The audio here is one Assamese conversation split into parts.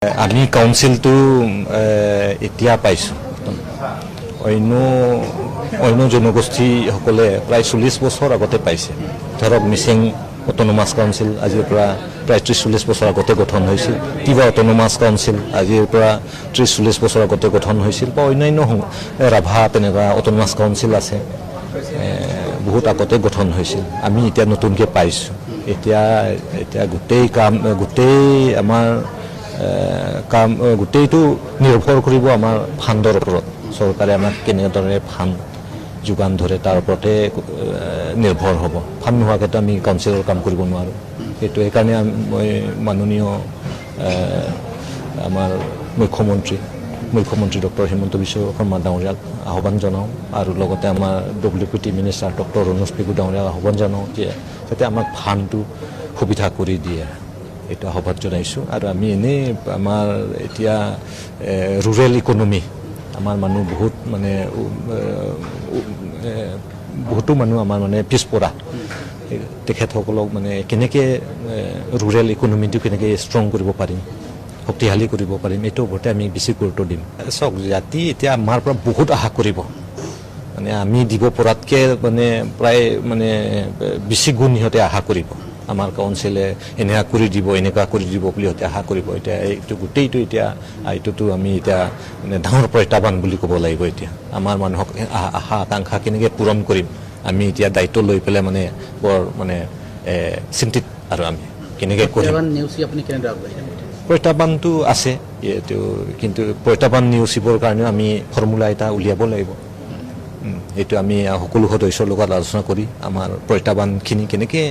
আমি কাউন্সিলটো এতিয়া পাইছোঁ। অন্য জনগোষ্ঠীসকলে প্ৰায় 40 বছৰ আগতে পাইছে। ধৰক মিচিং অট'নমাছ কাউন্সিল আজিৰ পৰা প্ৰায় 30-40 বছৰ আগতে গঠন হৈছিল। তিৱা অট'নমাছ কাউন্সিল আজিৰ পৰা 30-40 বছৰ আগতে গঠন হৈছিল বা অন্যান্য ৰাভা তেনেকুৱা অট'নমাছ কাউন্সিল আছে, বহুত আগতে গঠন হৈছিল। আমি এতিয়া নতুনকৈ পাইছোঁ। এতিয়া গোটেই আমাৰ গোটেইটো নিৰ্ভৰ কৰিব আমাৰ ফাণ্ডৰ ওপৰত। চৰকাৰে আমাক কেনেদৰে ফাণ্ড যোগান ধৰে তাৰ ওপৰতে নিৰ্ভৰ হ'ব। ফাণ্ড নোহোৱাকৈতো আমি কাউন্সিলৰ কাম কৰিব নোৱাৰোঁ। সেইকাৰণে মই মাননীয় আমাৰ মুখ্যমন্ত্ৰী ডক্টৰ হিমন্ত বিশ্ব শৰ্মা ডাঙৰীয়াক আহ্বান জনাওঁ আৰু লগতে আমাৰ WPT minister doctor Ranoj Pegu ডাঙৰীয়াক আহ্বান জনাওঁ যে যাতে আমাক ফাণ্ডটো সুবিধা কৰি দিয়ে। এইটো আহ্বান জনাইছোঁ। আৰু আমি এনেই আমাৰ এতিয়া ৰুৰেল ইকনমি আমাৰ মানুহ বহুতো মানুহ আমাৰ পিছপৰা। তেখেতসকলক কেনেকৈ ৰুৰেল ইকনমিটো কেনেকৈ ষ্ট্ৰং কৰিব পাৰিম, শক্তিশালী কৰিব পাৰিম, এইটোৰ ওপৰতে আমি বেছি গুৰুত্ব দিম। চাওক, জাতি এতিয়া আমাৰ পৰা বহুত আশা কৰিব। আমি দিব পৰাতকৈ প্ৰায় বেছি গুণ সিহঁতে আশা কৰিব। আমাৰ কাউন্সিলে এনেকুৱা কৰি দিব বুলি সিহঁতে আশা কৰিব। এতিয়া এইটো গোটেইটো এইটোতো আমি এতিয়া ডাঙৰ প্ৰত্যাহ্বান বুলি ক'ব লাগিব। এতিয়া আমাৰ মানুহক আশা আকাংক্ষা কেনেকৈ পূৰণ কৰিম, আমি এতিয়া দায়িত্ব লৈ পেলাই বৰ চিন্তিত। আৰু আমি কেনেকৈ কৰিম, প্ৰত্যাহ্বানটো আছে এইটো, কিন্তু প্ৰত্যাহ্বান নেওচিবৰ কাৰণেও আমি ফৰ্মুলা এটা উলিয়াব লাগিব। এইটো আমি সকলো সদস্যৰ লগত আলোচনা কৰি আমাৰ প্ৰত্যাহ্বানখিনি কেনেকৈ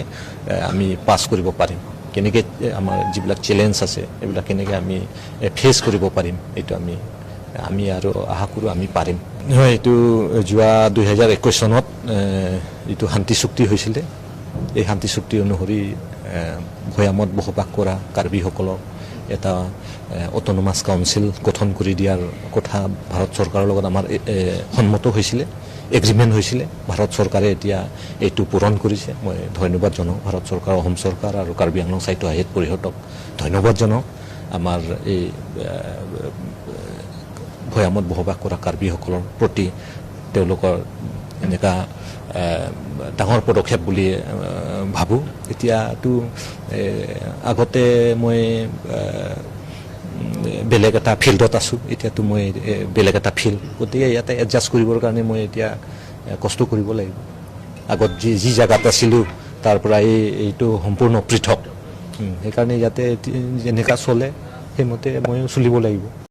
আমি পাছ কৰিব পাৰিম, কেনেকৈ আমাৰ যিবিলাক চেলেঞ্জ আছে এইবিলাক কেনেকৈ আমি ফেচ কৰিব পাৰিম, এইটো আমি আৰু আশা কৰোঁ আমি পাৰিম। হয়, এইটো যোৱা 2021 চনত এইটো শান্তি চুক্তি হৈছিলে। এই শান্তি চুক্তি অনুসৰি ভৈয়ামত বসবাস কৰা কাৰ্বিসকলক এটা অট'নমাছ কাউন্সিল গঠন কৰি দিয়াৰ কথা ভাৰত চৰকাৰৰ লগত আমাৰ সন্মত হৈছিলে, এগ্ৰিমেণ্ট হৈছিলে। ভাৰত চৰকাৰে এতিয়া এইটো পূৰণ কৰিছে। মই ধন্যবাদ জনাওঁ ভাৰত চৰকাৰ, অসম চৰকাৰ আৰু কাৰ্বি আংলং সাহিত্য সাহিত্য পৰিষদক ধন্যবাদ জনাওঁ। আমাৰ এই ভৈয়ামত বসবাস কৰা কাৰ্বিসকলৰ প্ৰতি তেওঁলোকৰ এনেকুৱা ডাঙৰ পদক্ষেপ বুলি ভাবোঁ। এতিয়াতো আগতে মই বেলেগ এটা ফিল্ডত আছোঁ, এতিয়াতো মই বেলেগ এটা ফিল্ড, গতিকে ইয়াতে এডজাষ্ট কৰিবৰ কাৰণে মই এতিয়া কষ্ট কৰিব লাগিব। আগত যি জেগাত আছিলোঁ তাৰ পৰা এইটো সম্পূৰ্ণ পৃথক। সেইকাৰণে ইয়াতে যেনেকুৱা চলে সেইমতে ময়ো চলিব লাগিব।